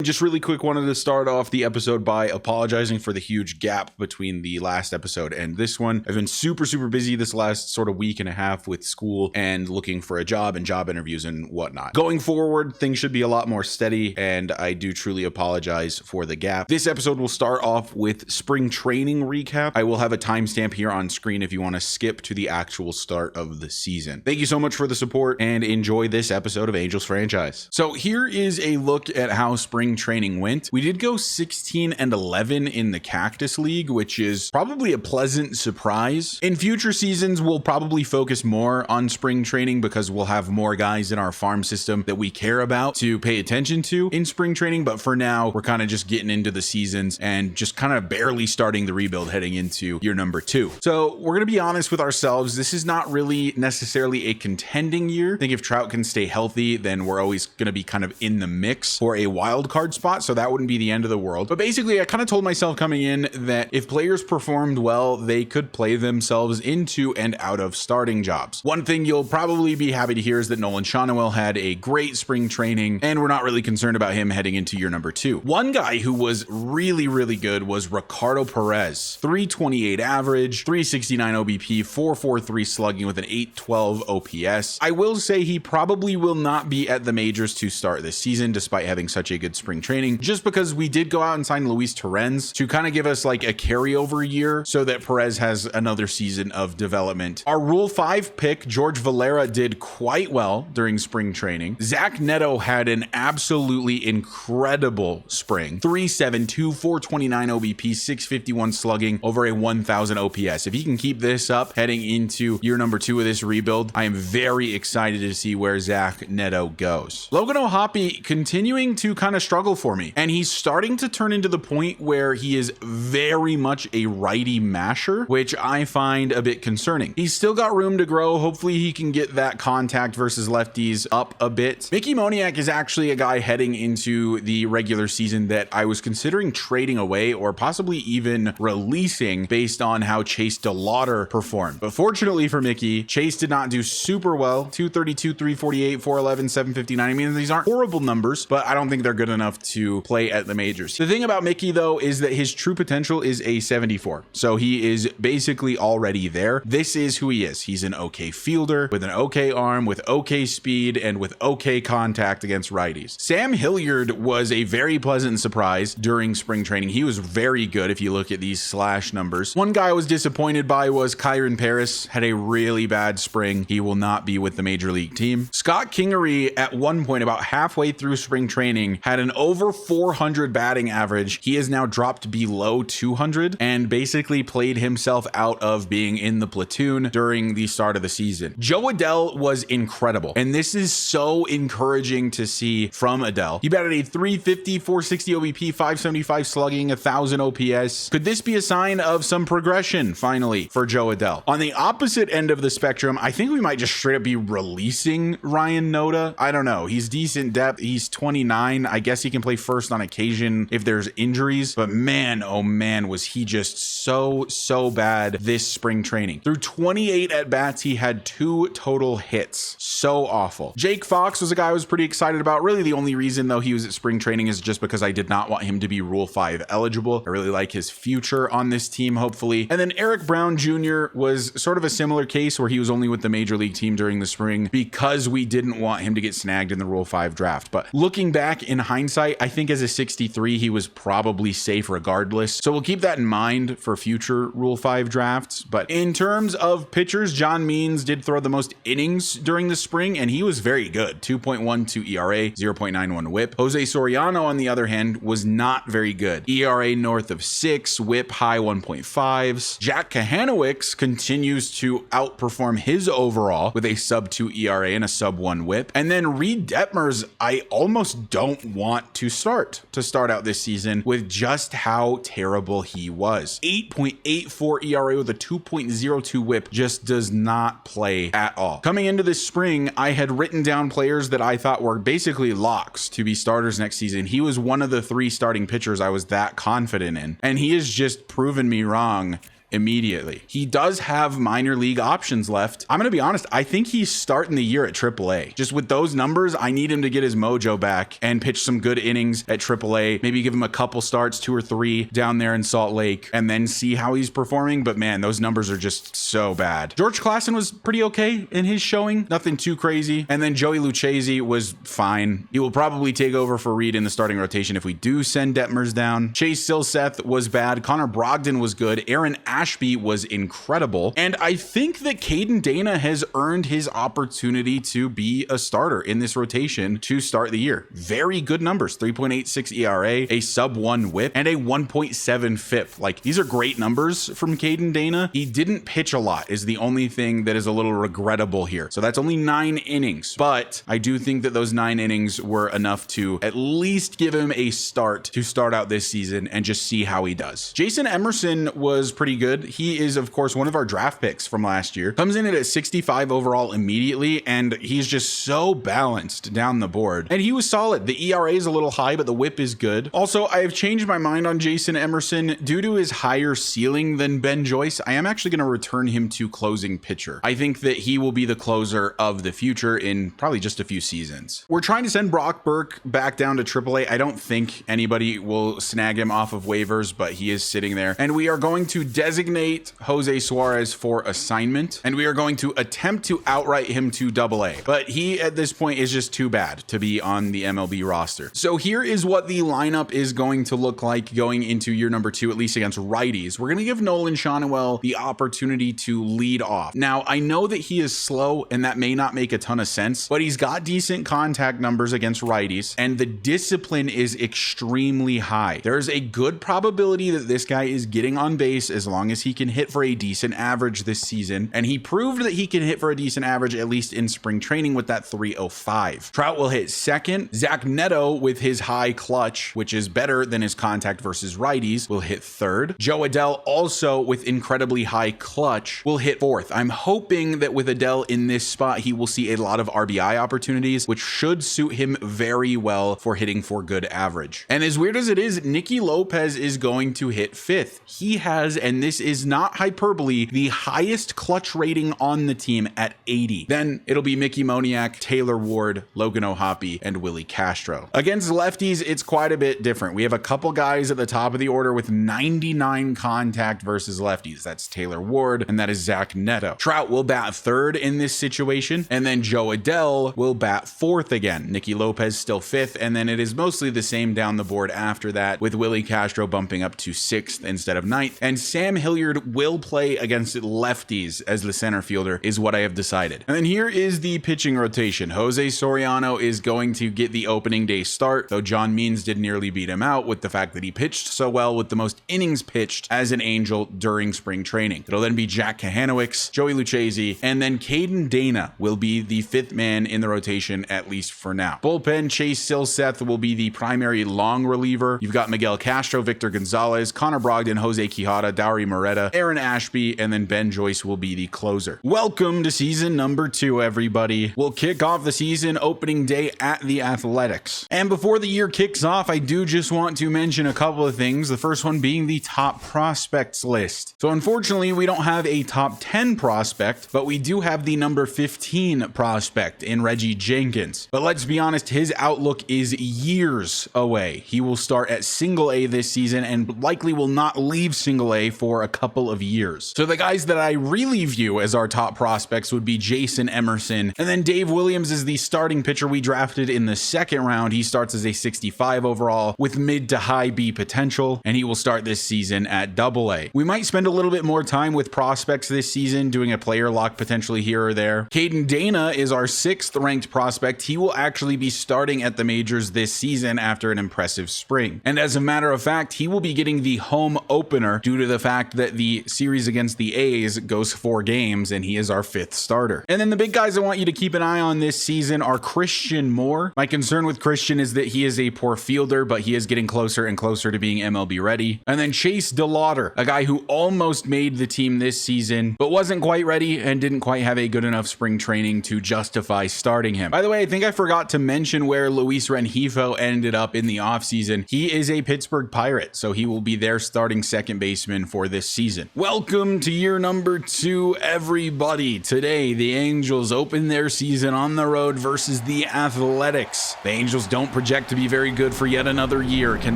Just really quick, wanted to start off the episode by apologizing for the huge gap between the last episode and this one. I've been super busy this last sort of week and a half with school and looking for a job and job interviews and whatnot. Going forward, things should be a lot more steady, and I do truly apologize for the gap. This episode will start off with spring training recap. I will have a timestamp here on screen if you want to skip to the actual start of the season. Thank you so much for the support and enjoy this episode of Angels Franchise. So here is a look at how spring training went. We did go 16-11 in the Cactus League, which is probably a pleasant surprise. In future seasons, we'll probably focus more on spring training because we'll have more guys in our farm system that we care about to pay attention to in spring training. But for now, we're kind of just getting into the seasons and just kind of barely starting the rebuild heading into year number 2. So we're going to be honest with ourselves. This is not really necessarily a contending year. I think if Trout can stay healthy, then we're always going to be kind of in the mix for a wild card spot, so that wouldn't be the end of the world. But basically, I kind of told myself coming in that if players performed well, they could play themselves into and out of starting jobs. One thing you'll probably be happy to hear is that Nolan Shawnuel had a great spring training, and we're not really concerned about him heading into year number 2. One guy who was really good was Ricardo Perez. 328 average, 369 OBP, 443 slugging with an 812 OPS. I will say he probably will not be at the majors to start this season, despite having such a good spring training, just because we did go out and sign Luis Torrens to kind of give us like a carryover year so that Perez has another season of development. Our Rule 5 pick, George Valera, did quite well during spring training. Zach Neto had an absolutely incredible spring. 372, 429 OBP, 651 slugging, over a 1000 OPS. If he can keep this up heading into year number 2 of this rebuild, I am very excited to see where Zach Neto goes. Logan O'Hoppe continuing to kind of struggle for me, and he's starting to turn into the point where he is very much a righty masher, which I find a bit concerning. He's still got room to grow. Hopefully he can get that contact versus lefties up a bit. Mickey Moniak is actually a guy heading into the regular season that I was considering trading away or possibly even releasing based on how Chase DeLauder performed. But fortunately for Mickey, Chase did not do super well. 232, 348, 411, 759. I mean, these aren't horrible numbers, but I don't think they're good enough to play at the majors. The thing about Mickey, though, is that his true potential is a 74. So he is basically already there. This is who he is. He's an okay fielder with an okay arm, with okay speed, and with okay contact against righties. Sam Hilliard was a very pleasant surprise during spring training. He was very good if you look at these slash numbers. One guy I was disappointed by was Kyron Paris. Had a really bad spring. He will not be with the major league team. Scott Kingery, at one point about halfway through spring training, had an over 400 batting average. He has now dropped below 200 and basically played himself out of being in the platoon during the start of the season. Joe Adell was incredible, and this is so encouraging to see from Adell. He batted a 350, 460 OBP, 575 slugging, 1000 OPS. Could this be a sign of some progression finally for Joe Adell? On the opposite end of the spectrum, I think we might just straight up be releasing Ryan Noda. I don't know. He's decent depth. He's 29. I guess he can play first on occasion if there's injuries, but man, oh man, was he just so bad this spring training. Through 28 at bats, he had 2 total hits. So awful. Jake Fox was a guy I was pretty excited about. Really, the only reason though he was at spring training is just because I did not want him to be Rule 5 eligible. I really like his future on this team, hopefully. And then Eric Brown Jr. was sort of a similar case where he was only with the major league team during the spring because we didn't want him to get snagged in the Rule 5 draft. But looking back in hindsight, I think as a 63, he was probably safe regardless. So we'll keep that in mind for future Rule 5 drafts. But in terms of pitchers, John Means did throw the most innings during the spring, and he was very good. 2.12 ERA, 0.91 whip. Jose Soriano, on the other hand, was not very good. ERA north of 6, whip high 1.5s. Jack Kahanowicz continues to outperform his overall with a sub 2 ERA and a sub 1 whip. And then Reed Detmers, I almost don't want to start out this season with just how terrible he was. 8.84 ERA with a 2.02 whip just does not play at all. Coming into this spring, I had written down players that I thought were basically locks to be starters next season. He was one of the 3 starting pitchers I was that confident in, and he has just proven me wrong immediately. He does have minor league options left. I'm going to be honest, I think he's starting the year at AAA. Just with those numbers, I need him to get his mojo back and pitch some good innings at AAA. Maybe give him a couple starts, 2 or 3 down there in Salt Lake, and then see how he's performing. But man, those numbers are just so bad. George Klassen was pretty okay in his showing, nothing too crazy. And then Joey Lucchesi was fine. He will probably take over for Reed in the starting rotation if we do send Detmers down. Chase Silseth was bad. Connor Brogdon was good. Aaron Ashby was incredible. And I think that Caden Dana has earned his opportunity to be a starter in this rotation to start the year. Very good numbers, 3.86 ERA, a sub-1 whip, and a 1.7 FIP. Like, these are great numbers from Caden Dana. He didn't pitch a lot is the only thing that is a little regrettable here. So that's only 9 innings, but I do think that those 9 innings were enough to at least give him a start to start out this season and just see how he does. Jason Emerson was pretty good. He is, of course, one of our draft picks from last year. Comes in at 65 overall immediately, and he's just so balanced down the board. And he was solid. The ERA is a little high, but the whip is good. Also, I have changed my mind on Jason Emerson due to his higher ceiling than Ben Joyce. I am actually going to return him to closing pitcher. I think that he will be the closer of the future in probably just a few seasons. We're trying to send Brock Burke back down to AAA. I don't think anybody will snag him off of waivers, but he is sitting there. And we are going to designate Jose Suarez for assignment, and we are going to attempt to outright him to AA. But he at this point is just too bad to be on the MLB roster. So here is what the lineup is going to look like going into year number 2, at least against righties. We're going to give Nolan Shonwell the opportunity to lead off. Now, I know that he is slow, and that may not make a ton of sense, but he's got decent contact numbers against righties, and the discipline is extremely high. There's a good probability that this guy is getting on base as long as he can hit for a decent average this season, and he proved that he can hit for a decent average at least in spring training with that 305. Trout will hit second. Zach Neto with his high clutch, which is better than his contact versus righties, will hit third. Joe Adell also with incredibly high clutch will hit fourth. I'm hoping that with Adell in this spot, he will see a lot of RBI opportunities, which should suit him very well for hitting for good average. And as weird as it is, Nicky Lopez is going to hit fifth. He has, and this is not hyperbole, the highest clutch rating on the team at 80. Then it'll be Mickey Moniak, Taylor Ward, Logan O'Hoppe, and Willie Castro. Against lefties, it's quite a bit different. We have a couple guys at the top of the order with 99 contact versus lefties. That's Taylor Ward, and that is Zach Neto. Trout will bat third in this situation, and then Joe Adell will bat fourth again. Nicky Lopez still fifth, and then it is mostly the same down the board after that, with Willie Castro bumping up to sixth instead of ninth, and Sam Hilliard will play against lefties as the center fielder is what I have decided. And then here is the pitching rotation. Jose Soriano is going to get the opening day start, though John Means did nearly beat him out with the fact that he pitched so well with the most innings pitched as an Angel during spring training. It'll then be Jack Kahanowicz, Joey Lucchesi, and then Caden Dana will be the fifth man in the rotation, at least for now. Bullpen, Chase Silseth will be the primary long reliever. You've got Miguel Castro, Victor Gonzalez, Connor Brogdon, Jose Quijada, Dowry Moretta, Aaron Ashby, and then Ben Joyce will be the closer. Welcome to season number 2, everybody. We'll kick off the season opening day at the Athletics. And before the year kicks off, I do just want to mention a couple of things. The first one being the top prospects list. So unfortunately, we don't have a top 10 prospect, but we do have the number 15 prospect in Reggie Jenkins. But let's be honest, his outlook is years away. He will start at single A this season and likely will not leave single A for a couple of years. So the guys that I really view as our top prospects would be Jason Emerson, and then Dave Williams is the starting pitcher we drafted in the second round. He starts as a 65 overall with mid to high B potential, and he will start this season at double A. We might spend a little bit more time with prospects this season, doing a player lock potentially here or there. Caden Dana is our 6th ranked prospect. He will actually be starting at the majors this season after an impressive spring. And as a matter of fact, he will be getting the home opener due to the fact that the series against the A's goes 4 games and he is our 5th starter. And then the big guys I want you to keep an eye on this season are Christian Moore. My concern with Christian is that he is a poor fielder, but he is getting closer and closer to being MLB ready. And then Chase DeLauder, a guy who almost made the team this season, but wasn't quite ready and didn't quite have a good enough spring training to justify starting him. By the way, I think I forgot to mention where Luis Rengifo ended up in the offseason. He is a Pittsburgh Pirate, so he will be their starting second baseman for this this season. Welcome to year number 2, everybody. Today, the Angels open their season on the road versus the Athletics. The Angels don't project to be very good for yet another year. Can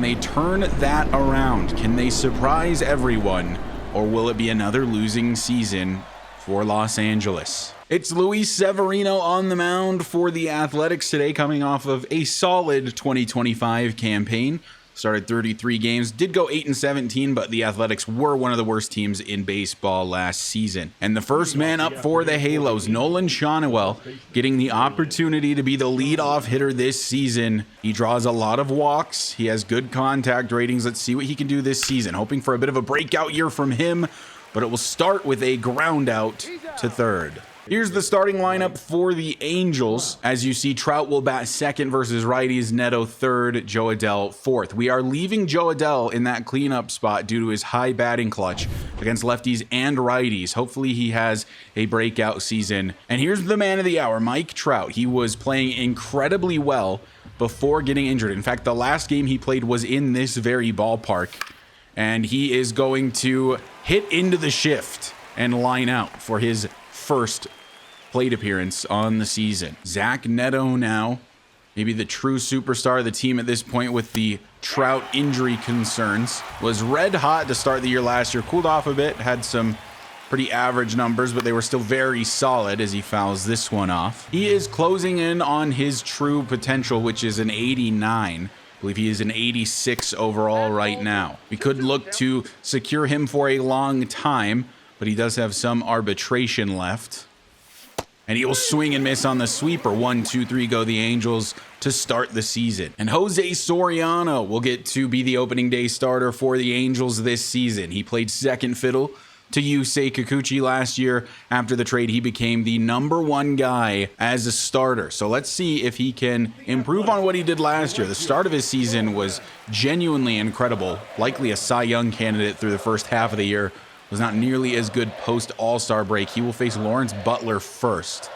they turn that around? Can they surprise everyone? Or will it be another losing season for Los Angeles? It's Luis Severino on the mound for the Athletics today, coming off of a solid 2025 campaign. Started 33 games, did go 8-17, but the Athletics were one of the worst teams in baseball last season. And the first man up for the Halos, Nolan Shawnuel, getting the opportunity to be the leadoff hitter this season. He draws a lot of walks. He has good contact ratings. Let's see what he can do this season. Hoping for a bit of a breakout year from him, but it will start with a ground out to third. Here's the starting lineup for the Angels. As you see, Trout will bat second versus righties, Neto third, Jo Adell fourth. We are leaving Jo Adell in that cleanup spot due to his high batting clutch against lefties and righties. Hopefully he has a breakout season. And here's the man of the hour, Mike Trout. He was playing incredibly well before getting injured. In fact, the last game he played was in this very ballpark. And he is going to hit into the shift and line out for his first plate appearance on the season. Zach Neto now, maybe the true superstar of the team at this point with the Trout injury concerns. Was red hot to start the year last year, cooled off a bit, had some pretty average numbers, but they were still very solid as he fouls this one off. He is closing in on his true potential, which is an 89. I believe he is an 86 overall right now. We could look to secure him for a long time, but he does have some arbitration left. And he will swing and miss on the sweeper. 1, 2, 3 go the Angels to start the season. And Jose Soriano will get to be the opening day starter for the Angels this season. He played second fiddle to Yusei Kikuchi last year. After the trade, he became the #1 guy as a starter. So let's see if he can improve on what he did last year. The start of his season was genuinely incredible. Likely a Cy Young candidate through the first half of the year. Was not nearly as good post All-Star break. He will face Lawrence Butler first.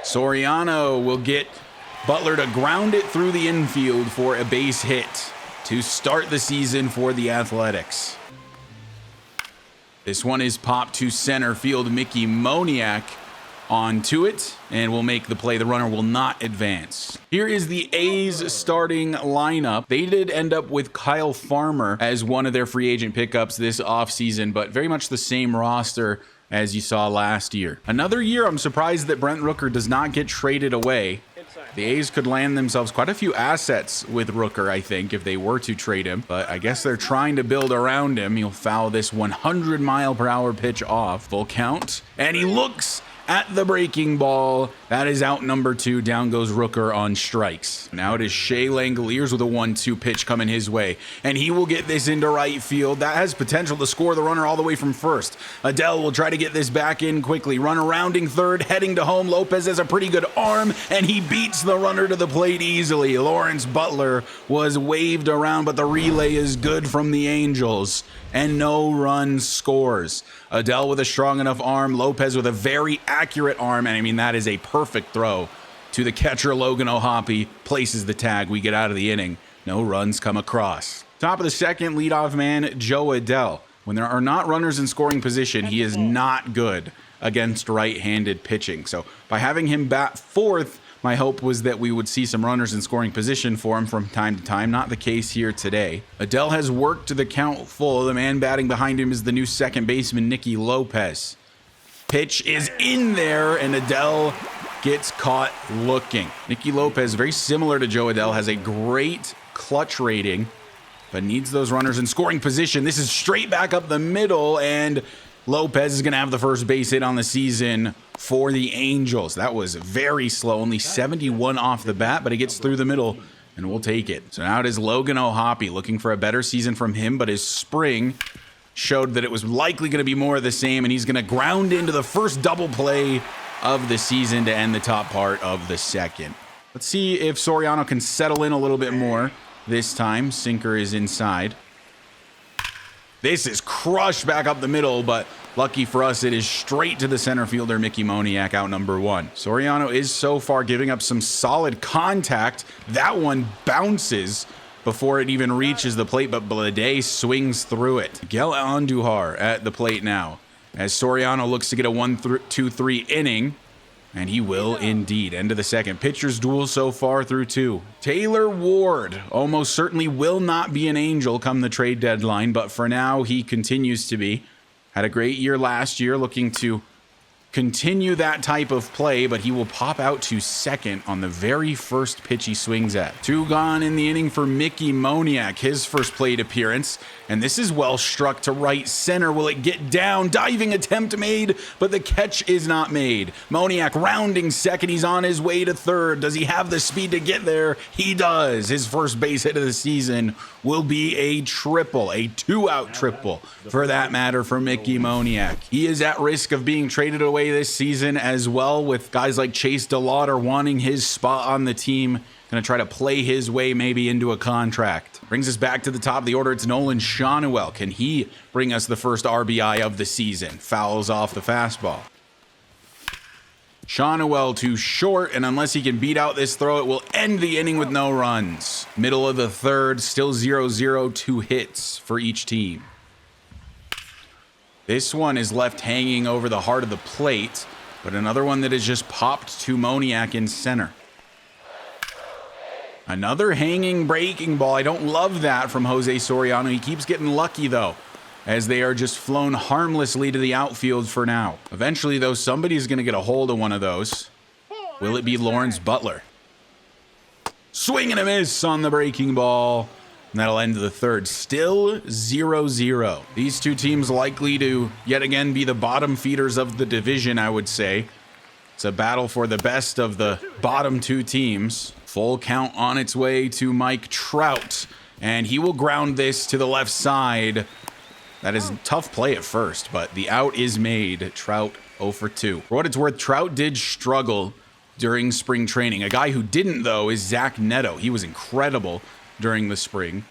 Soriano will get Butler to ground it through the infield for a base hit to start the season for the Athletics. This one is popped to center field. Mickey Moniak onto it and will make the play. The runner will not advance. Here is the A's starting lineup. They did end up with Kyle Farmer as one of their free agent pickups this offseason, but very much the same roster as you saw last year. Another year, I'm surprised that Brent Rooker does not get traded away. The A's could land themselves quite a few assets with Rooker, I think, if they were to trade him. But I guess they're trying to build around him. He'll foul this 100-mile-per-hour pitch off. Full count. And he looks at the breaking ball. That is out number 2. Down goes Rooker on strikes. Now it is Shea Langoliers with a 1-2 pitch coming his way. And he will get this into right field. That has potential to score the runner all the way from first. Adell will try to get this back in quickly. Runner rounding third, heading to home. Lopez has a pretty good arm, and he beats the runner to the plate easily. Lawrence Butler was waved around, but the relay is good from the Angels. And no run scores. Adell with a strong enough arm. Lopez with a very accurate arm. And I mean, that is a perfect throw to the catcher, Logan O'Hoppe. Places the tag. We get out of the inning. No runs come across. Top of the second, leadoff man, Jo Adell. When there are not runners in scoring position, he is not good against right-handed pitching. So by having him bat fourth, my hope was that we would see some runners in scoring position for him from time to time. Not the case here today. Adell has worked the count full. The man batting behind him is the new second baseman, Nicky Lopez. Pitch is in there, and Adell gets caught looking. Nicky Lopez, very similar to Jo Adell, has a great clutch rating, but needs those runners in scoring position. This is straight back up the middle, and Lopez is going to have the first base hit on the season for the Angels. That was very slow, only 71 off the bat, but he gets through the middle, and we'll take it. So now it is Logan O'Hoppe, looking for a better season from him, but his spring showed that it was likely going to be more of the same, and he's going to ground into the first double play of the season to end the top part of the second. Let's see if Soriano can settle in a little bit more this time. Sinker is inside. This is crushed back up the middle, but lucky for us, it is straight to the center fielder, Mickey Moniak, out number 1. Soriano is so far giving up some solid contact. That one bounces before it even reaches the plate, but Blade swings through it. Miguel Andujar at the plate now, as Soriano looks to get a 1-2-3 inning, and he will indeed. End of the second. Pitchers duel so far through 2. Taylor Ward almost certainly will not be an Angel come the trade deadline, but for now he continues to be. Had a great year last year, looking to continue that type of play, but he will pop out to second on the very first pitch he swings at. 2 gone in the inning for Mickey Moniak, his first plate appearance, and this is well struck to right center. Will it get down? Diving attempt made, but the catch is not made. Moniak rounding second. He's on his way to third. Does he have the speed to get there? He does. His first base hit of the season will be a triple, a 2-out triple for that matter for Mickey Moniak. He is at risk of being traded away this season as well, with guys like Chase DeLauder wanting his spot on the team. Going to try to play his way maybe into a contract. Brings us back to the top of the order. It's Nolan Schanuel. Can he bring us the first RBI of the season? Fouls off the fastball. Schanuel to short, and unless he can beat out this throw, it will end the inning with no runs. Middle of the third, still 0-0, 2 hits for each team. This one is left hanging over the heart of the plate, but another one that has just popped to Moniak in center. Another hanging breaking ball. I don't love that from Jose Soriano. He keeps getting lucky, though, as they are just flown harmlessly to the outfield for now. Eventually, though, somebody's going to get a hold of one of those. Will it be Lawrence Butler? Swing and a miss on the breaking ball. And that'll end the third. Still 0-0. These two teams likely to yet again be the bottom feeders of the division, I would say. It's a battle for the best of the bottom 2 teams. Full count on its way to Mike Trout. And he will ground this to the left side. That is a tough play at first, but the out is made. Trout 0 for 2. For what it's worth, Trout did struggle during spring training. A guy who didn't, though, is Zach Neto. He was incredible during the spring.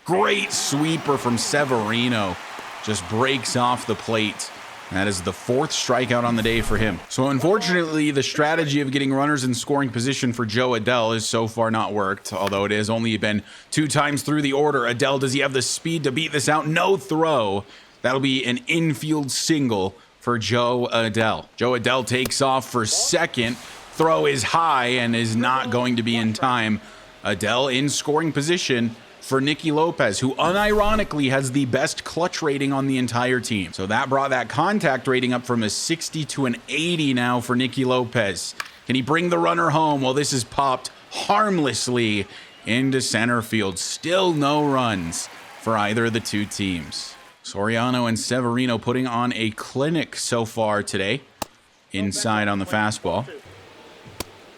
Great sweeper from Severino. Just breaks off the plate. That is the 4th strikeout on the day for him. So unfortunately, the strategy of getting runners in scoring position for Joe Adell has so far not worked, although it has only been 2 times through the order. Adell, does he have the speed to beat this out? No throw. That'll be an infield single for Joe Adell. Joe Adell takes off for second. Throw is high and is not going to be in time. Adell in scoring position for Nicky Lopez, who unironically has the best clutch rating on the entire team. So that brought that contact rating up from a 60 to an 80 now for Nicky Lopez. Can he bring the runner home? Well, this is popped harmlessly into center field. Still no runs for either of the 2 teams. Soriano and Severino putting on a clinic so far today. Inside on the fastball.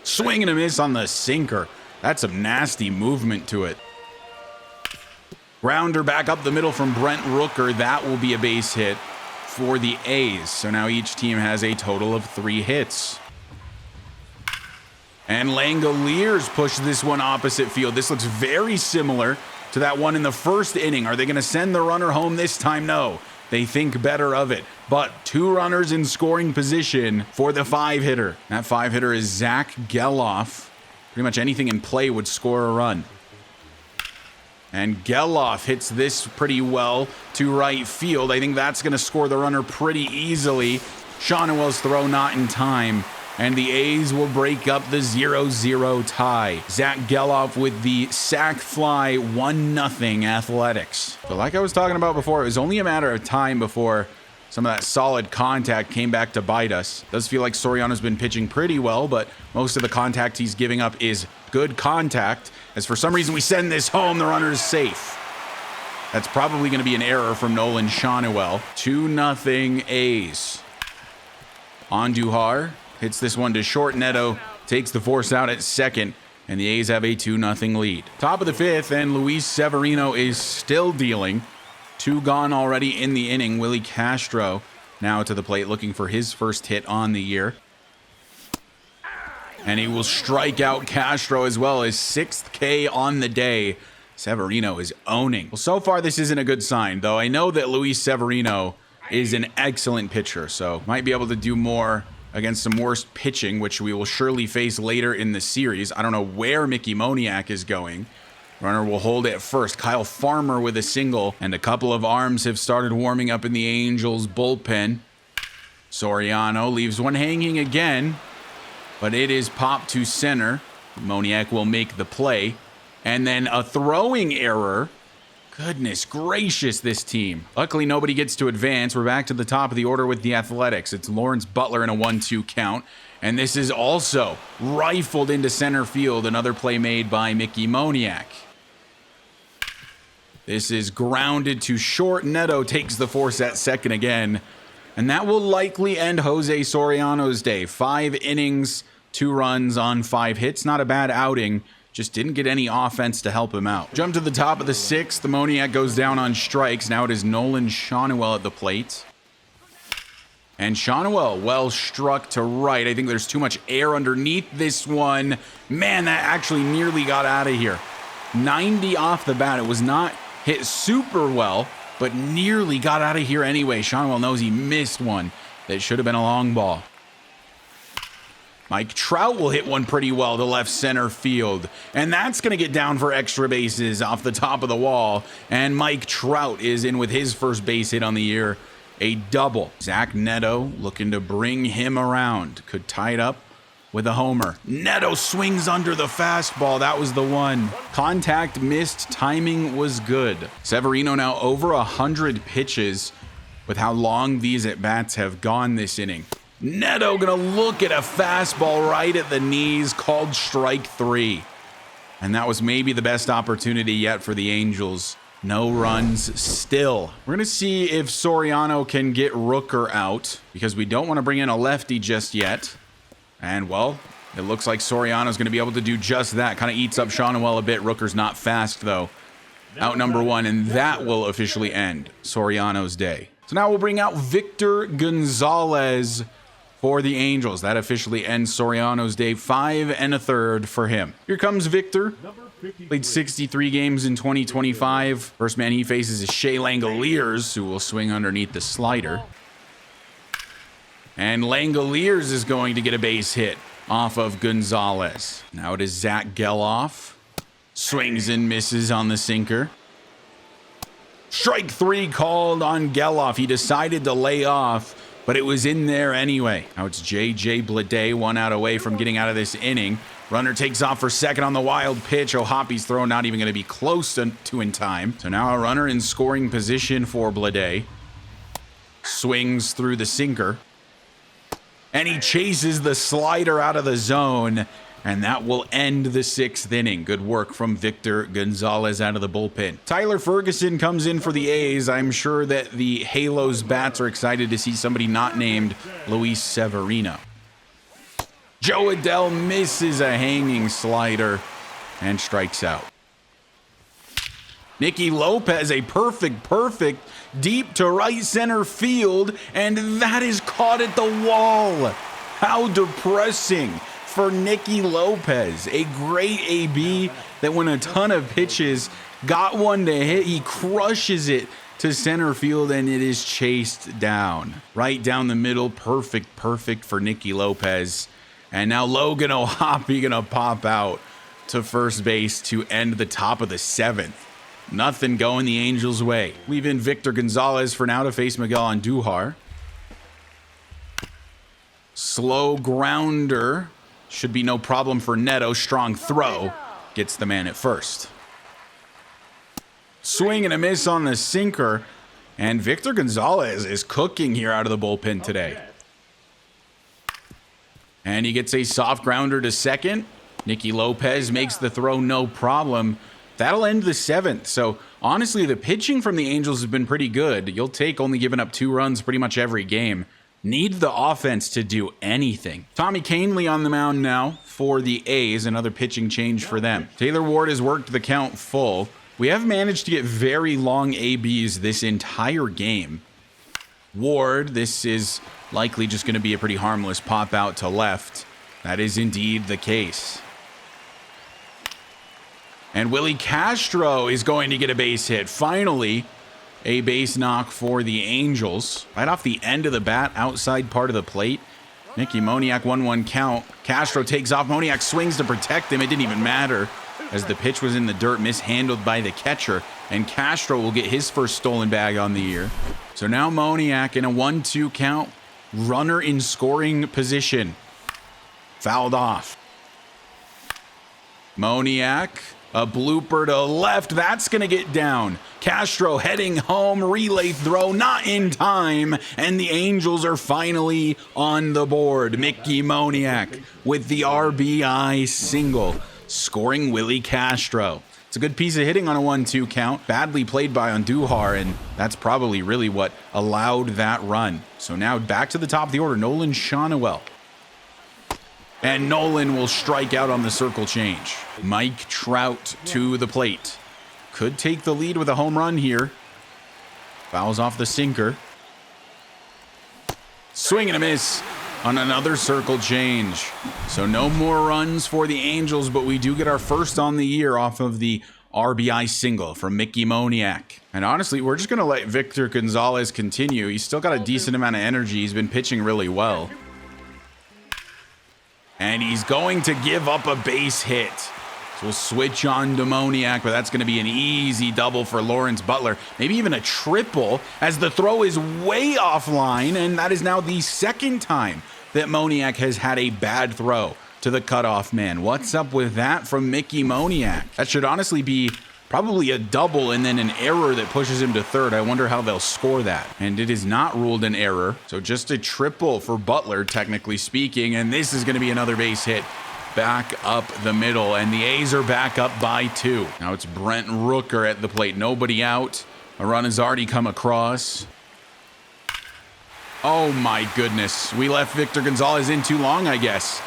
Swing and a miss on the sinker. That's some nasty movement to it. Grounder back up the middle from Brent Rooker. That will be a base hit for the A's. So now each team has a total of 3 hits. And Langoliers push this one opposite field. This looks very similar to that one in the first inning. Are they going to send the runner home this time? No. They think better of it. But 2 runners in scoring position for the 5-hitter. That 5-hitter is Zach Geloff. Pretty much anything in play would score a run. And Geloff hits this pretty well to right field. I think that's going to score the runner pretty easily. Schanuel's throw not in time. And the A's will break up the 0-0 tie. Zach Geloff with the sac fly 1-0 Athletics. But like I was talking about before, it was only a matter of time before some of that solid contact came back to bite us. Does feel like Soriano's been pitching pretty well, but most of the contact he's giving up is good contact. As for some reason we send this home, the runner is safe. That's probably going to be an error from Nolan Schanuel. 2-0 A's. Andujar hits this one to short. Neto takes the force out at second, and the A's have a 2-0 lead. Top of the 5th, and Luis Severino is still dealing. 2 gone already in the inning. Willie Castro now to the plate looking for his first hit on the year. And he will strike out Castro as well. His 6th K on the day. Severino is owning. Well, so far this isn't a good sign, though I know that Luis Severino is an excellent pitcher, so might be able to do more against some worse pitching, which we will surely face later in the series. I don't know where Mickey Moniak is going, Runner will hold it first. Kyle Farmer with a single, and a couple of arms have started warming up in the Angels bullpen. Soriano leaves one hanging again, but it is popped to center. Moniak will make the play, and then a throwing error. Goodness gracious, this team. Luckily, nobody gets to advance. We're back to the top of the order with the Athletics. It's Lawrence Butler in a 1-2 count. And this is also rifled into center field. Another play made by Mickey Moniak. This is grounded to short. Neto takes the force at second again. And that will likely end Jose Soriano's day. 5 innings, 2 runs on 5 hits. Not a bad outing. Just didn't get any offense to help him out. Jump to the top of the 6th. The Moniak goes down on strikes. Now it is Nolan Shawnuel at the plate. And Shawnuel well struck to right. I think there's too much air underneath this one. Man, that actually nearly got out of here. 90 off the bat. It was not hit super well, but nearly got out of here anyway. Shawnuel knows he missed one that should have been a long ball. Mike Trout will hit one pretty well to left center field. And that's going to get down for extra bases off the top of the wall. And Mike Trout is in with his first base hit on the year. A double. Zach Neto looking to bring him around. Could tie it up with a homer. Neto swings under the fastball. That was the one. Contact missed. Timing was good. Severino now over 100 pitches with how long these at-bats have gone this inning. Neto gonna look at a fastball right at the knees, called strike 3. And that was maybe the best opportunity yet for the Angels. No runs still. We're gonna see if Soriano can get Rooker out, because we don't want to bring in a lefty just yet. And well, it looks like Soriano's gonna be able to do just that. Kind of eats up Shawnuel a bit. Rooker's not fast though. Out number 1, and that will officially end Soriano's day. So now we'll bring out Victor Gonzalez for the Angels. That officially ends Soriano's day. 5 1/3 for him. Here comes Victor. Played 63 games in 2025. First man he faces is Shea Langoliers, who will swing underneath the slider. And Langoliers is going to get a base hit off of Gonzalez. Now it is Zach Geloff. Swings and misses on the sinker. Strike 3 called on Geloff. He decided to lay off, but it was in there anyway. Now it's J.J. Bleday, 1 out away from getting out of this inning. Runner takes off for second on the wild pitch. O'Hoppy's throw not even going to be close to in time. So now a runner in scoring position for Bleday. Swings through the sinker. And he chases the slider out of the zone. And that will end the 6th inning. Good work from Victor Gonzalez out of the bullpen. Tyler Ferguson comes in for the A's. I'm sure that the Halos bats are excited to see somebody not named Luis Severino. Joe Adell misses a hanging slider and strikes out. Nicky Lopez, a perfect, deep to right center field, and that is caught at the wall. How depressing for Nicky Lopez. A great AB that went a ton of pitches, got one to hit, he crushes it to center field, and it is chased down. Right down the middle, perfect for Nicky Lopez. And now Logan O'Hoppe gonna pop out to first base to end the top of the 7th. Nothing going the Angels' way. Leave in Victor Gonzalez for now to face Miguel Andujar. Slow grounder. Should be no problem for Neto. Strong throw. Gets the man at first. Swing and a miss on the sinker. And Victor Gonzalez is cooking here out of the bullpen today. And he gets a soft grounder to second. Nicky Lopez makes the throw no problem. That'll end the 7th. So honestly, the pitching from the Angels has been pretty good. You'll take only giving up 2 runs pretty much every game. Need the offense to do anything. Tommy Kahnle on the mound now for the A's. Another pitching change for them. Taylor Ward has worked the count full. We have managed to get very long ABs this entire game. Ward, this is likely just going to be a pretty harmless pop out to left. That is indeed the case. And Willie Castro is going to get a base hit. Finally, a base knock for the Angels. Right off the end of the bat, outside part of the plate. Mickey Moniak, 1-1 count. Castro takes off. Moniak swings to protect him. It didn't even matter. as the pitch was in the dirt, mishandled by the catcher, and Castro will get his first stolen bag on the year. So now Moniak in a 1-2 count, runner in scoring position. Fouled off. Moniak, a blooper to left. That's going to get down. Castro heading home. Relay throw, not in time. And the Angels are finally on the board. Mickey Moniak with the RBI single, scoring Willie Castro. It's a good piece of hitting on a 1-2 count. Badly played by Andujar, and that's probably really what allowed that run. So now back to the top of the order, Nolan Shawnuel. And Nolan will strike out on the circle change. Mike Trout to the plate. Could take the lead with a home run here. Fouls off the sinker. Swing and a miss on another circle change. So no more runs for the Angels, but we do get our first on the year off of the RBI single from Mickey Moniak. And honestly, we're just going to let Victor Gonzalez continue. He's still got a decent amount of energy. He's been pitching really well. And he's going to give up a base hit. So we'll switch on to Moniak, but that's going to be an easy double for Lawrence Butler. Maybe even a triple, as the throw is way offline, and that is now the second time that Moniak has had a bad throw to the cutoff man. What's up with that from Mickey Moniak? That should honestly be probably a double and then an error that pushes him to third. I wonder how they'll score that. And it is not ruled an error. So just a triple for Butler, technically speaking. And this is going to be another base hit back up the middle. And the A's are back up by 2. Now it's Brent Rooker at the plate. Nobody out. A run has already come across. Oh my goodness. We left Victor Gonzalez in too long, I guess.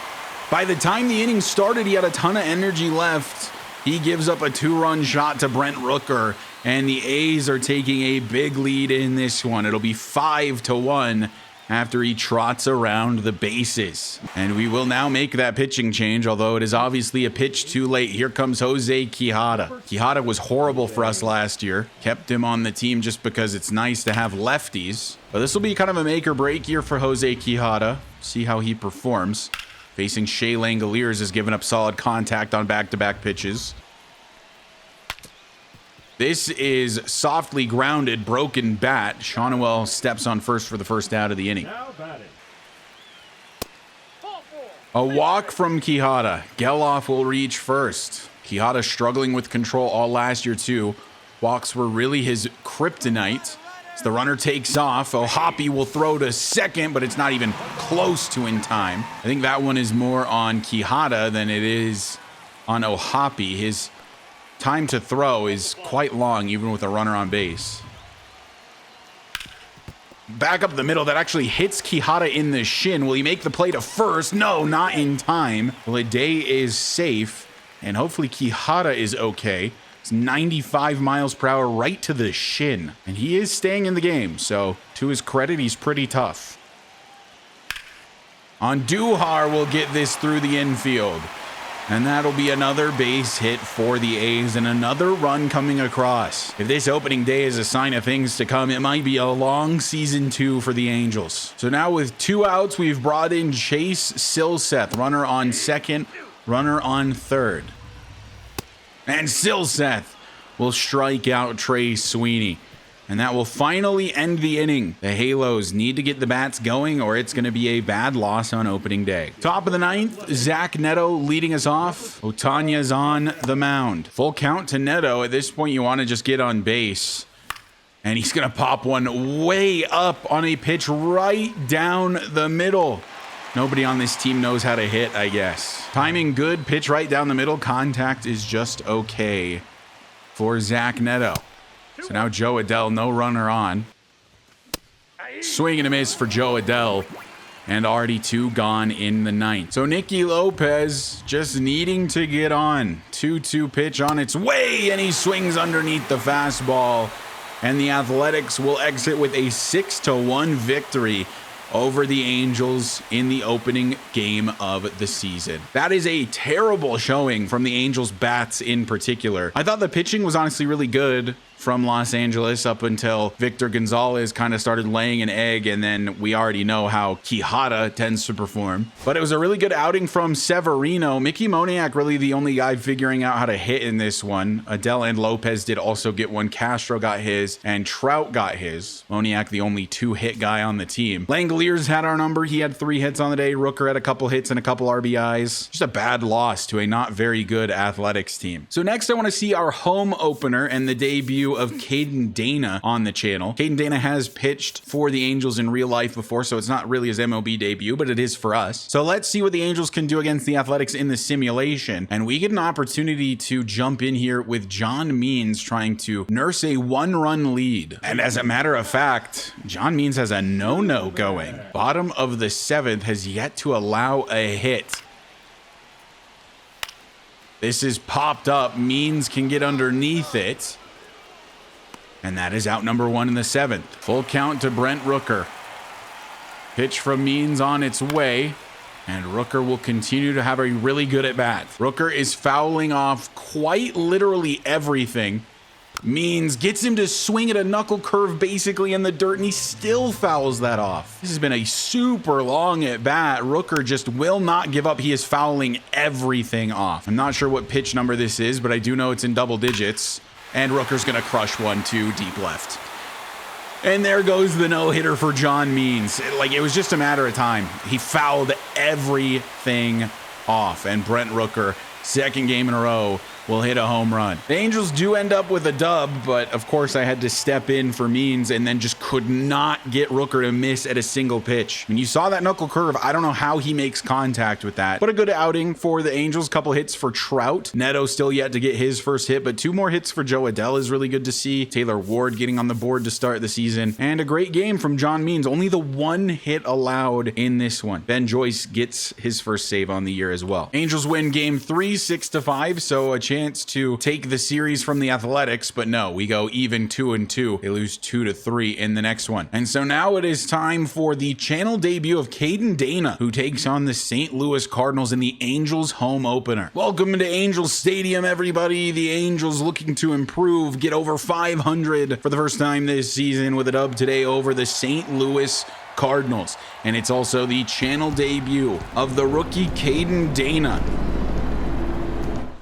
By the time the inning started, he had a ton of energy left. He gives up a 2-run shot to Brent Rooker, and the A's are taking a big lead in this one. It'll be 5-1 after he trots around the bases. And we will now make that pitching change, although it is obviously a pitch too late. Here comes Jose Quijada. Quijada was horrible for us last year. Kept him on the team just because it's nice to have lefties. But this will be kind of a make or break year for Jose Quijada. See how he performs. Facing Shea Langoliers has given up solid contact on back-to-back pitches. This is softly grounded, broken bat. Shawnuel steps on first for the first out of the inning. A walk from Quijada. Geloff will reach first. Quijada struggling with control all last year too. Walks were really his kryptonite. As the runner takes off, O'Hoppe will throw to second, but it's not even close to in time. I think that one is more on Quijada than it is on O'Hoppe. His time to throw is quite long, even with a runner on base. Back up the middle, that actually hits Quijada in the shin. Will he make the play to first? No, not in time. Lede is safe, and hopefully Quijada is okay. It's 95 miles per hour right to the shin. And he is staying in the game, so to his credit, he's pretty tough. Andujar will get this through the infield. And that'll be another base hit for the A's and another run coming across. If this opening day is a sign of things to come, it might be a long season 2 for the Angels. So now with 2 outs, we've brought in Chase Silseth, runner on second, runner on third. And Silseth will strike out Trey Sweeney. And that will finally end the inning. The Halos need to get the bats going or it's going to be a bad loss on opening day. Top of the 9th, Zach Neto leading us off. Otanya's on the mound. Full count to Neto. At this point, you want to just get on base. And he's going to pop one way up on a pitch right down the middle. Nobody on this team knows how to hit, I guess. Timing good, pitch right down the middle. Contact is just okay for Zach Neto. So now Joe Adell, no runner on. Swing and a miss for Joe Adell. And already 2 gone in the 9th. So Nicky Lopez just needing to get on. 2-2 pitch on its way, and he swings underneath the fastball. And the Athletics will exit with a 6-1 victory over the Angels in the opening game of the season. That is a terrible showing from the Angels bats in particular. I thought the pitching was honestly really good from Los Angeles up until Victor Gonzalez kind of started laying an egg, and then we already know how Quijada tends to perform. But it was a really good outing from Severino. Mickey Moniak really the only guy figuring out how to hit in this one. Adele and Lopez did also get one. Castro got his, and Trout got his. Moniak the only 2-hit guy on the team. Langoliers had our number. He had 3 hits on the day. Rooker had a couple hits and a couple RBIs. Just a bad loss to a not very good Athletics team. So next I want to see our home opener and the debut of Caden Dana on the channel. Caden Dana has pitched for the Angels in real life before, so it's not really his MLB debut, but it is for us. So let's see what the Angels can do against the Athletics in the simulation. And we get an opportunity to jump in here with John Means trying to nurse a 1-run lead. And as a matter of fact, John Means has a no-no going. Bottom of the 7th has yet to allow a hit. This is popped up. Means can get underneath it. And that is out number 1 in the 7th. Full count to Brent Rooker. Pitch from Means on its way. And Rooker will continue to have a really good at bat. Rooker is fouling off quite literally everything. Means gets him to swing at a knuckle curve basically in the dirt, and he still fouls that off. This has been a super long at bat. Rooker just will not give up. He is fouling everything off. I'm not sure what pitch number this is, but I do know it's in double digits. And Rooker's gonna crush one to deep left. And there goes the no-hitter for John Means. It was just a matter of time. He fouled everything off, and Brent Rooker, second game in a row, will hit a home run. The Angels do end up with a dub, but of course I had to step in for Means and then just could not get Rooker to miss at a single pitch. When you saw that knuckle curve, I don't know how he makes contact with that. But a good outing for the Angels. Couple hits for Trout. Neto still yet to get his first hit, but 2 more hits for Joe Adele is really good to see. Taylor Ward getting on the board to start the season. And a great game from John Means. Only the 1 hit allowed in this one. Ben Joyce gets his first save on the year as well. Angels win game 3, 6-5, so a chance to take the series from the Athletics, but no, we go even 2-2. They lose 2-3 in the next one. And so now it is time for the channel debut of Caden Dana, who takes on the St. Louis Cardinals in the Angels home opener. Welcome to Angels Stadium, everybody. The Angels looking to improve, get over 500 for the first time this season with a dub today over the St. Louis Cardinals. And it's also the channel debut of the rookie Caden Dana.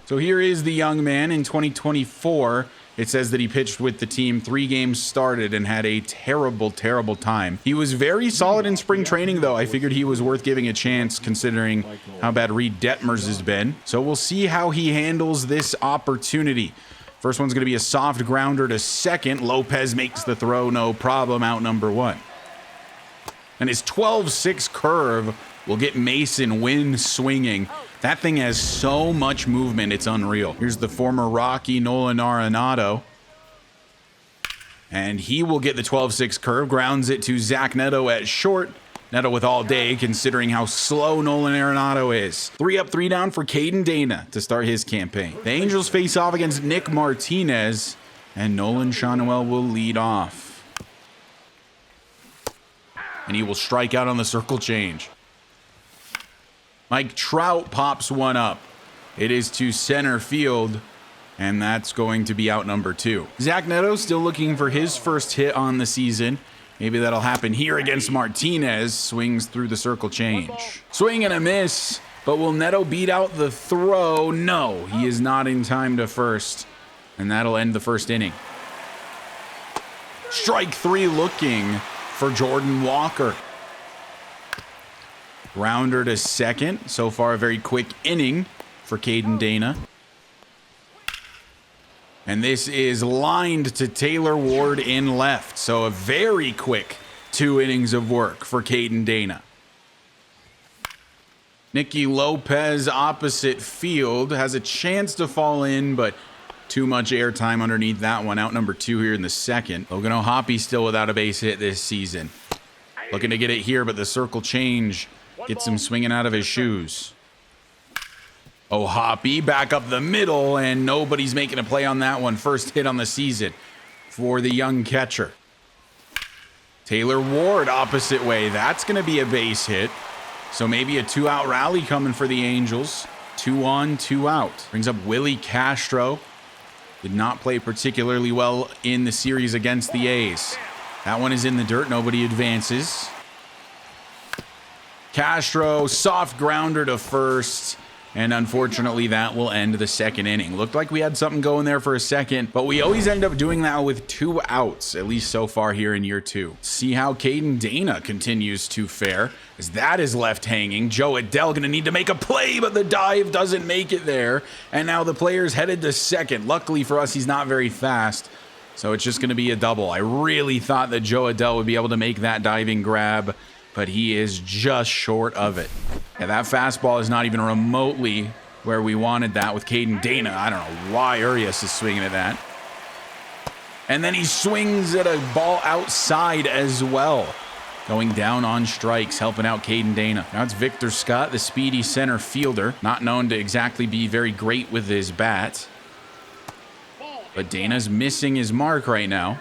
So here is the young man in 2024. It says that he pitched with the team 3 games started and had a terrible, terrible time. He was very solid in spring training, though. I figured he was worth giving a chance considering how bad Reed Detmers has been. So we'll see how he handles this opportunity. First one's going to be a soft grounder to second. Lopez makes the throw, no problem, out number 1. And his 12-6 curve will get Mason Wynn swinging. That thing has so much movement, it's unreal. Here's the former Rocky Nolan Arenado. And he will get the 12-6 curve, grounds it to Zach Neto at short. Neto with all day, considering how slow Nolan Arenado is. 3 up, 3 down for Caden Dana to start his campaign. The Angels face off against Nick Martinez, and Nolan Shanuel will lead off. And he will strike out on the circle change. Mike Trout pops one up. It is to center field, and that's going to be out number 2. Zach Neto still looking for his first hit on the season. Maybe that'll happen here against Martinez. Swings through the circle change. Swing and a miss, but will Neto beat out the throw? No, he is not in time to first, and that'll end the first inning. Strike 3 looking for Jordan Walker. Grounder to second. So far, a very quick inning for Caden Dana. And this is lined to Taylor Ward in left. So a very quick 2 innings of work for Caden Dana. Nicky Lopez opposite field has a chance to fall in, but too much airtime underneath that one. Out number 2 here in the second. Logan O'Hoppe still without a base hit this season. Looking to get it here, but the circle change gets him swinging out of his shoes. O'Hoppe back up the middle, and nobody's making a play on that one. First hit on the season for the young catcher. Taylor Ward opposite way. That's going to be a base hit. So maybe a 2-out rally coming for the Angels. 2 on, 2 out. Brings up Willie Castro. Did not play particularly well in the series against the A's. That one is in the dirt. Nobody advances. Castro, soft grounder to first. And unfortunately, that will end the second inning. Looked like we had something going there for a second, but we always end up doing that with 2 outs, at least so far here in year 2. See how Caden Dana continues to fare, as that is left hanging. Joe Adell going to need to make a play, but the dive doesn't make it there. And now the player's headed to second. Luckily for us, he's not very fast, so it's just going to be a double. I really thought that Joe Adell would be able to make that diving grab, but he is just short of it. Yeah, that fastball is not even remotely where we wanted that with Caden Dana. I don't know why Urias is swinging at that. And then he swings at a ball outside as well. Going down on strikes, helping out Caden Dana. Now it's Victor Scott, the speedy center fielder. Not known to exactly be very great with his bat. But Dana's missing his mark right now.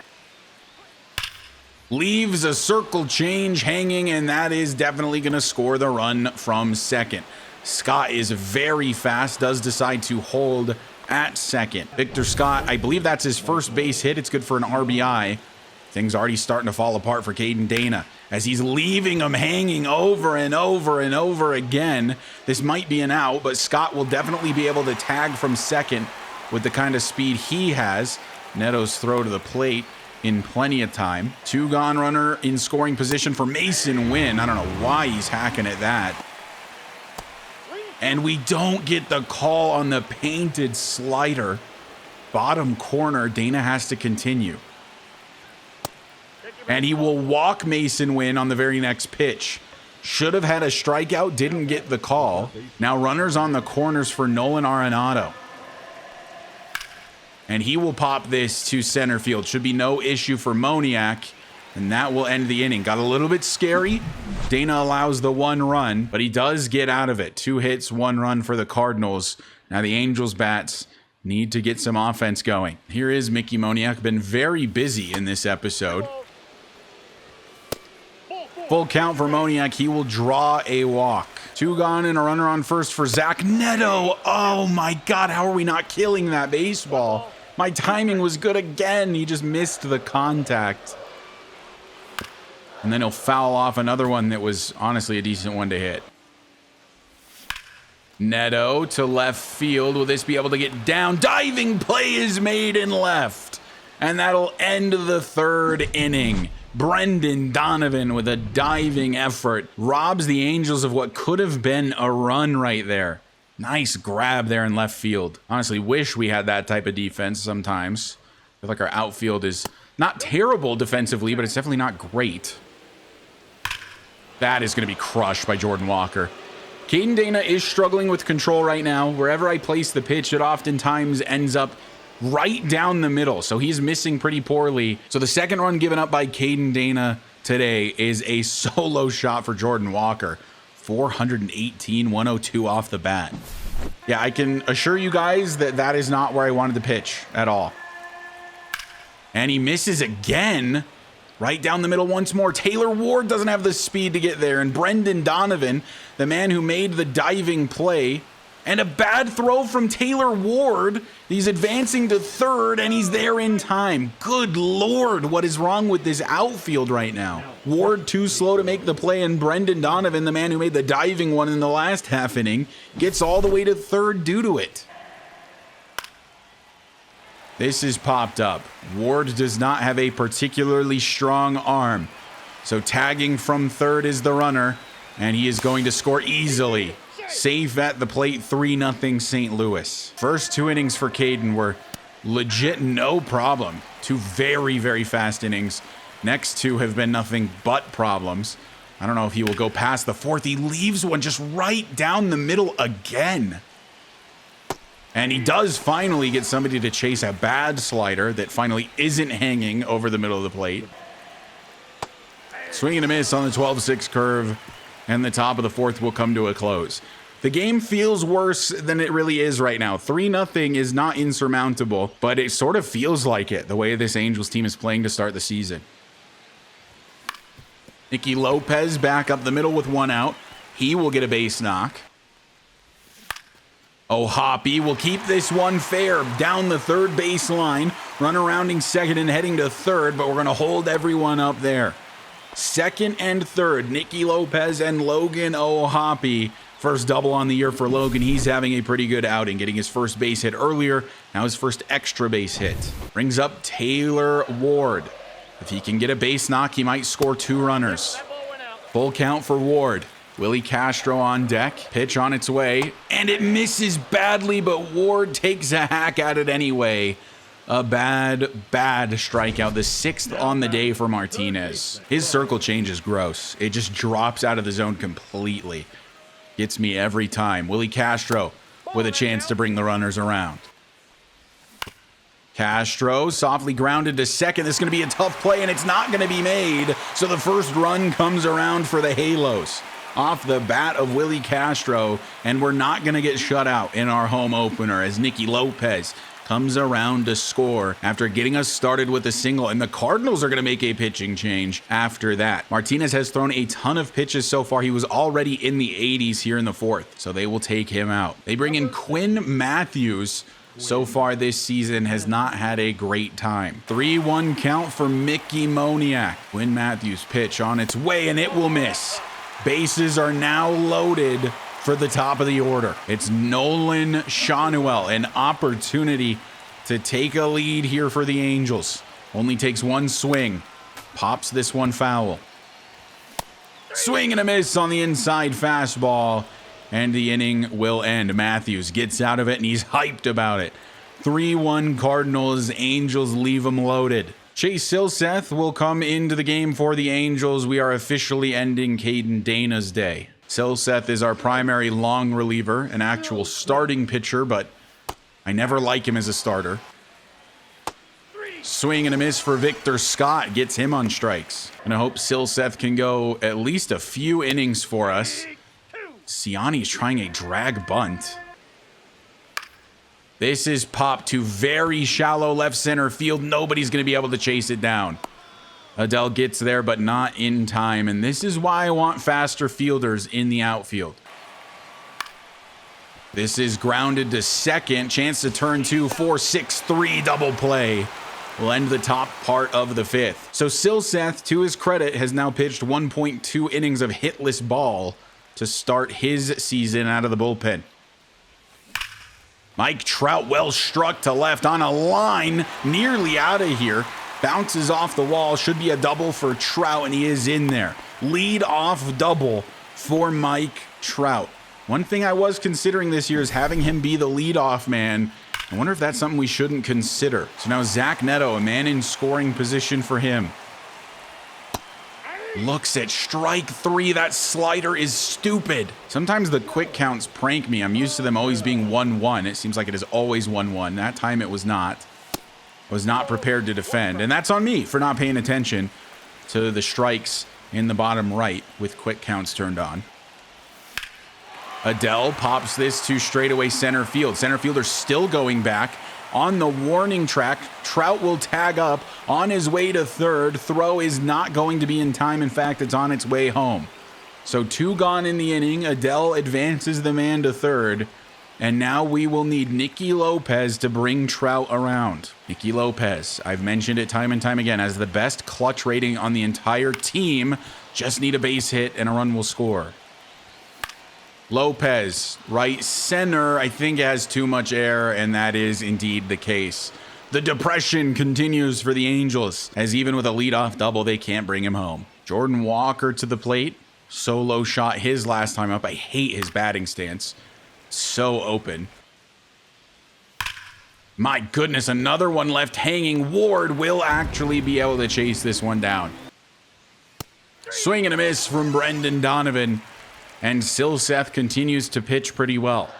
Leaves a circle change hanging, and that is definitely going to score the run from second. Scott is very fast, does decide to hold at second. Victor Scott, I believe that's his first base hit. It's good for an RBI. Things already starting to fall apart for Caden Dana as he's leaving him hanging over and over and over again. This might be an out, but Scott will definitely be able to tag from second with the kind of speed he has. Neto's throw to the plate in plenty of time. 2 gone, runner in scoring position for Mason Wynn. I don't know why he's hacking at that. And we don't get the call on the painted slider. Bottom corner, Dana has to continue. And he will walk Mason Wynn on the very next pitch. Should have had a strikeout, didn't get the call. Now runners on the corners for Nolan Arenado. And he will pop this to center field. Should be no issue for Moniak. And that will end the inning. Got a little bit scary. Dana allows the 1 run, but he does get out of it. 2 hits, 1 run for the Cardinals. Now the Angels bats need to get some offense going. Here is Mickey Moniak. Been very busy in this episode. Full count for Moniak. He will draw a walk. 2 gone and a runner on first for Zach Neto. Oh my God, how are we not killing that baseball? My timing was good again. He just missed the contact. And then he'll foul off another one that was honestly a decent one to hit. Neto to left field. Will this be able to get down? Diving play is made in left. And that'll end the 3rd inning. Brendan Donovan with a diving effort robs the Angels of what could have been a run right there. Nice grab there in left field. Honestly, wish we had that type of defense sometimes. I feel like our outfield is not terrible defensively, but it's definitely not great. That is going to be crushed by Jordan Walker. Caden Dana is struggling with control right now. Wherever I place the pitch, it oftentimes ends up right down the middle. So he's missing pretty poorly. So the second run given up by Caden Dana today is a solo shot for Jordan Walker. 418, 102 off the bat. Yeah, I can assure you guys that that is not where I wanted to pitch at all. And he misses again. Right down the middle once more. Taylor Ward doesn't have the speed to get there. And Brendan Donovan, the man who made the diving play, and a bad throw from Taylor Ward. He's advancing to third, and he's there in time. Good Lord, what is wrong with this outfield right now? Ward too slow to make the play, and Brendan Donovan, the man who made the diving one in the last half inning, gets all the way to third due to it. This is popped up. Ward does not have a particularly strong arm. So tagging from third is the runner, and he is going to score easily. Safe at the plate, 3-0 St. Louis. First 2 innings for Caden were legit no problem. 2 very, very fast innings. Next 2 have been nothing but problems. I don't know if he will go past the 4th. He leaves one just right down the middle again. And he does finally get somebody to chase a bad slider that finally isn't hanging over the middle of the plate. Swing and a miss on the 12-6 curve, and the top of the 4th will come to a close. The game feels worse than it really is right now. 3-0 is not insurmountable, but it sort of feels like it, the way this Angels team is playing to start the season. Nicky Lopez back up the middle with 1 out. He will get a base knock. Hoppy will keep this one fair down the third baseline, run arounding second and heading to third, but we're going to hold everyone up there. Second and third, Nicky Lopez and Logan Hoppy. First double on the year for Logan. He's having a pretty good outing, getting his first base hit earlier. Now his first extra base hit. Brings up Taylor Ward. If he can get a base knock, he might score 2 runners. Full count for Ward. Willie Castro on deck. Pitch on its way. And it misses badly, but Ward takes a hack at it anyway. A bad strikeout. The 6th on the day for Martinez. His circle change is gross. It just drops out of the zone completely. Gets me every time. Willie Castro with a chance to bring the runners around. Castro softly grounded to second. This is going to be a tough play, and it's not going to be made. So the first run comes around for the Halos. Off the bat of Willie Castro, and we're not going to get shut out in our home opener as Nicky Lopez comes around to score after getting us started with a single, and the Cardinals are going to make a pitching change after that. Martinez has thrown a ton of pitches so far. He was already in the 80s here in the 4th, so they will take him out. They bring in Quinn Matthews. So far this season has not had a great time. 3-1 count for Mickey Moniak. Quinn Matthews pitch on its way, and it will miss. Bases are now loaded for the top of the order. It's Nolan Shanuel, an opportunity to take a lead here for the Angels. Only takes one swing. Pops this one foul. Swing and a miss on the inside fastball, and the inning will end. Matthews gets out of it, and he's hyped about it. 3-1 Cardinals. Angels leave them loaded. Chase Silseth will come into the game for the Angels. We are officially ending Caden Dana's day. Silseth is our primary long reliever, an actual starting pitcher, but I never like him as a starter. Swing and a miss for Victor Scott. Gets him on strikes. And I hope Silseth can go at least a few innings for us. Siani's trying a drag bunt. This is popped to very shallow left center field. Nobody's going to be able to chase it down. Adele gets there, but not in time. And this is why I want faster fielders in the outfield. This is grounded to second. Chance to turn 2, 4, 6-3 double play. Will end the top part of the 5th. So Silseth, to his credit, has now pitched 1.2 innings of hitless ball to start his season out of the bullpen. Mike Trout well struck to left on a line, nearly out of here. Bounces off the wall, should be a double for Trout, and he is in there. Lead off double for Mike Trout. One thing I was considering this year is having him be the leadoff man. I wonder if that's something we shouldn't consider. So now Zach Neto, a man in scoring position for him. Looks at strike 3. That slider is stupid. Sometimes the quick counts prank me. I'm used to them always being 1-1. It seems like it is always 1-1. That time it was not. I was not prepared to defend. And that's on me for not paying attention to the strikes in the bottom right with quick counts turned on. Adele pops this to straightaway center field. Center fielder still going back. On the warning track, Trout will tag up on his way to third. Throw is not going to be in time. In fact, it's on its way home. So 2 gone in the inning. Adele advances the man to third. And now we will need Nicky Lopez to bring Trout around. Nicky Lopez, I've mentioned it time and time again, has the best clutch rating on the entire team. Just need a base hit and a run will score. Lopez, right center, I think has too much air, and that is indeed the case. The depression continues for the Angels, as even with a leadoff double, they can't bring him home. Jordan Walker to the plate. Solo shot his last time up. I hate his batting stance. So open. My goodness, another one left hanging. Ward will actually be able to chase this one down. Swing and a miss from Brendan Donovan. And Silseth continues to pitch pretty well.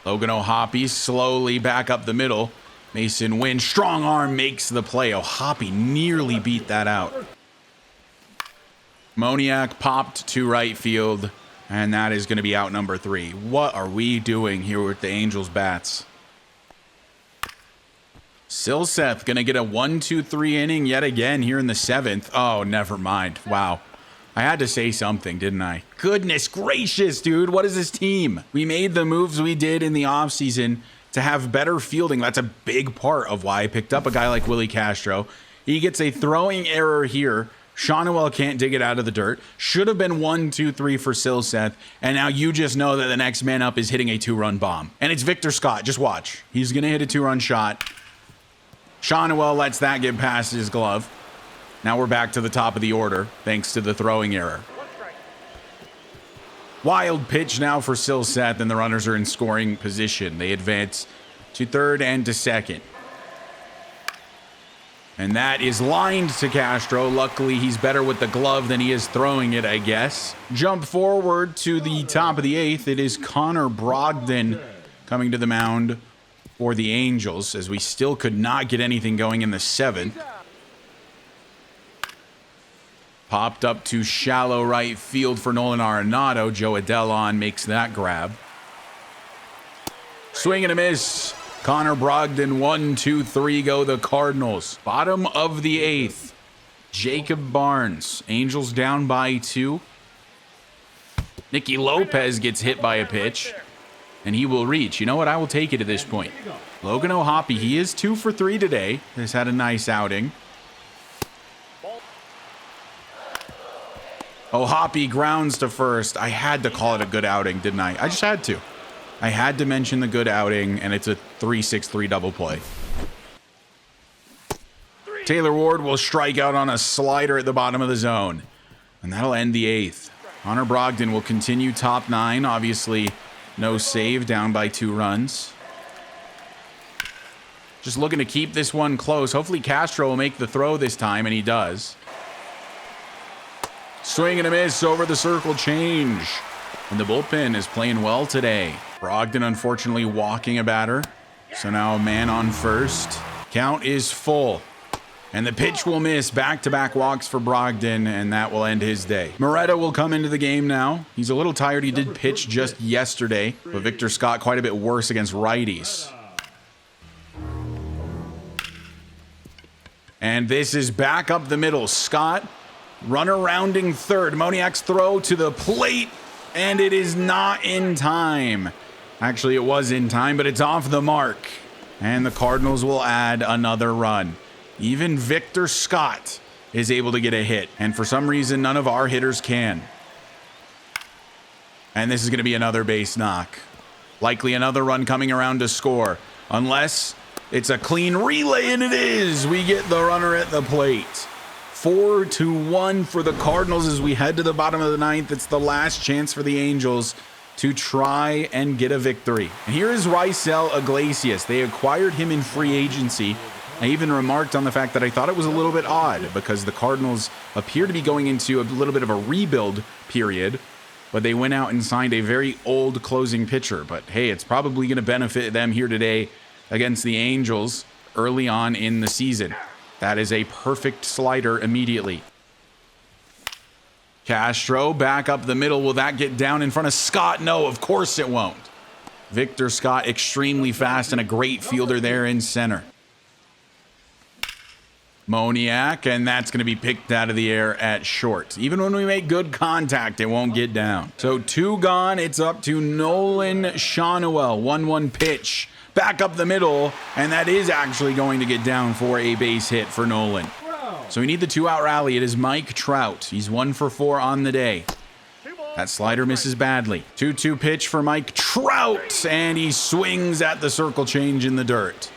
Logan Hoppy slowly back up the middle. Mason Wynn, strong arm, makes the play. Hoppy nearly beat that out. Moniak popped to right field, and that is going to be out number 3. What are we doing here with the Angels bats? Silseth going to get a 1-2-3 inning yet again here in the 7th. Oh, never mind. Wow. I had to say something, didn't I? Goodness gracious, dude. What is this team? We made the moves we did in the offseason to have better fielding. That's a big part of why I picked up a guy like Willie Castro. He gets a throwing error here. Shawnuel can't dig it out of the dirt. Should have been 1, 2, 3 for Silseth. And now you just know that the next man up is hitting a 2-run bomb. And it's Victor Scott. Just watch. He's going to hit a 2-run shot. Shawnuel lets that get past his glove. Now we're back to the top of the order, thanks to the throwing error. Wild pitch now for Silseth, and the runners are in scoring position. They advance to third and to second. And that is lined to Castro. Luckily, he's better with the glove than he is throwing it, I guess. Jump forward to the top of the 8th. It is Connor Brogdon coming to the mound for the Angels, as we still could not get anything going in the 7th. Popped up to shallow right field for Nolan Arenado. Joe Adelon makes that grab. Swing and a miss. Connor Brogdon, 1, 2, 3 go the Cardinals. Bottom of the 8th. Jacob Barnes. Angels down by 2. Nicky Lopez gets hit by a pitch, and he will reach. You know what? I will take it at this point. Logan O'Hoppe, he is 2 for 3 today. Has had a nice outing. O'Hoppe grounds to first. I had to call it a good outing, didn't I? I just had to. I had to mention the good outing, and it's a 3-6-3 double play. Taylor Ward will strike out on a slider at the bottom of the zone, and that'll end the 8th. Connor Brogdon will continue top 9. Obviously, no save, down by 2 runs. Just looking to keep this one close. Hopefully Castro will make the throw this time, and he does. Swing and a miss over the circle change. And the bullpen is playing well today. Brogdon unfortunately walking a batter. So now a man on first. Count is full. And the pitch will miss. Back-to-back walks for Brogdon, and that will end his day. Moretta will come into the game now. He's a little tired. He did pitch just yesterday, but Victor Scott quite a bit worse against righties. And this is back up the middle. Scott, runner rounding third. Moniak's throw to the plate, and it is not in time. Actually, it was in time, but it's off the mark. And the Cardinals will add another run. Even Victor Scott is able to get a hit, and for some reason, none of our hitters can. And this is going to be another base knock. Likely another run coming around to score, unless it's a clean relay, and it is. We get the runner at the plate. 4-1 for the Cardinals as we head to the bottom of the 9th. It's the last chance for the Angels to try and get a victory. And here is Raisel Iglesias. They acquired him in free agency. I even remarked on the fact that I thought it was a little bit odd because the Cardinals appear to be going into a little bit of a rebuild period, but they went out and signed a very old closing pitcher. But hey, it's probably going to benefit them here today against the Angels early on in the season. That is a perfect slider immediately. Castro back up the middle. Will that get down in front of Scott? No, of course it won't. Victor Scott extremely fast and a great fielder there in center. Moniak, and that's going to be picked out of the air at short. Even when we make good contact, it won't get down. So 2 gone. It's up to Nolan Shawnuel. 1-1 pitch. Back up the middle, and that is actually going to get down for a base hit for Nolan. So we need the 2-out rally. It is Mike Trout. He's 1 for 4 on the day. That slider misses badly. 2-2 pitch for Mike Trout, and he swings at the circle change in the dirt.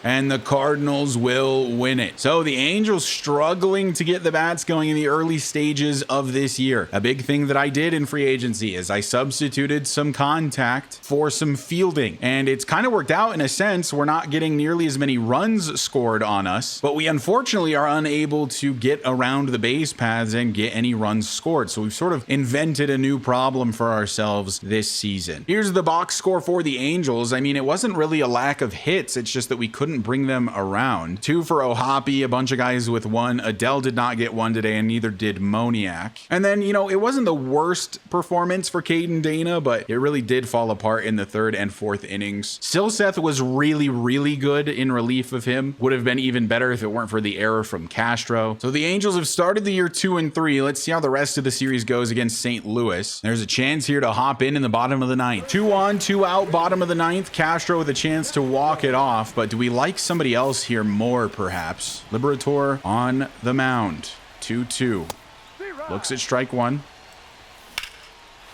And the Cardinals will win it. So the Angels struggling to get the bats going in the early stages of this year. A big thing that I did in free agency is I substituted some contact for some fielding. And it's kind of worked out in a sense. We're not getting nearly as many runs scored on us, but we unfortunately are unable to get around the base paths and get any runs scored. So we've sort of invented a new problem for ourselves this season. Here's the box score for the Angels. I mean, it wasn't really a lack of hits. It's just that we couldn't wouldn't bring them around. 2 for Ohapi, a bunch of guys with 1. Adele did not get 1 today, and neither did Moniak. And then, you know, it wasn't the worst performance for Caden Dana, but it really did fall apart in the 3rd and 4th innings. Silseth was really, really good in relief of him. Would have been even better if it weren't for the error from Castro. So the Angels have started the year 2-3. Let's see how the rest of the series goes against St. Louis. There's a chance here to hop in the bottom of the 9th. 2 on, 2 out, bottom of the 9th. Castro with a chance to walk it off, but do we like somebody else here more, perhaps? Liberator on the mound. 2-2. Looks at strike 1.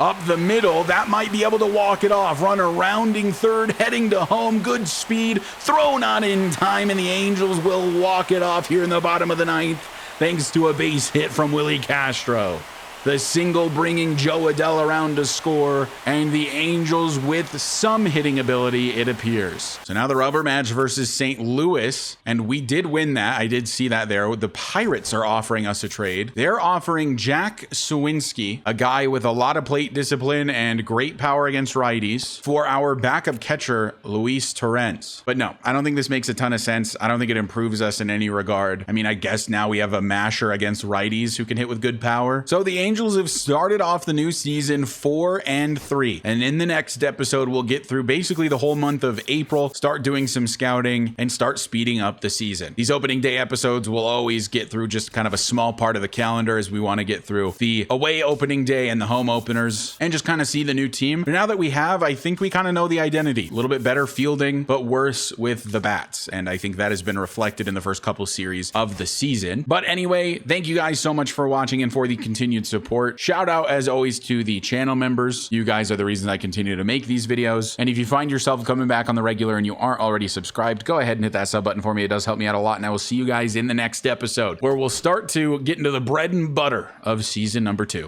Up the middle, that might be able to walk it off. Runner rounding 3rd, heading to home. Good speed, throw not in time, and the Angels will walk it off here in the bottom of the 9th, thanks to a base hit from Willie Castro. The single bringing Joe Adele around to score, and the Angels with some hitting ability, it appears. So now the rubber match versus St. Louis, and we did win that. I did see that there. The Pirates are offering us a trade. They're offering Jack Sawinski, a guy with a lot of plate discipline and great power against righties, for our backup catcher, Luis Torrens. But no, I don't think this makes a ton of sense. I don't think it improves us in any regard. I mean, I guess now we have a masher against righties who can hit with good power. So the Angels have started off the new season 4-3, and in the next episode we'll get through basically the whole month of April, start doing some scouting, and start speeding up the season. These opening day episodes will always get through just kind of a small part of the calendar, as we want to get through the away opening day and the home openers and just kind of see the new team. But now that we have, I think we kind of know the identity. A little bit better fielding, but worse with the bats, and I think that has been reflected in the first couple series of the season. But anyway, thank you guys so much for watching and for the continued support. Shout out as always to the channel members. You guys are the reason I continue to make these videos. And if you find yourself coming back on the regular and you aren't already subscribed, go ahead and hit that sub button for me. It does help me out a lot. And I will see you guys in the next episode, where we'll start to get into the bread and butter of season number 2.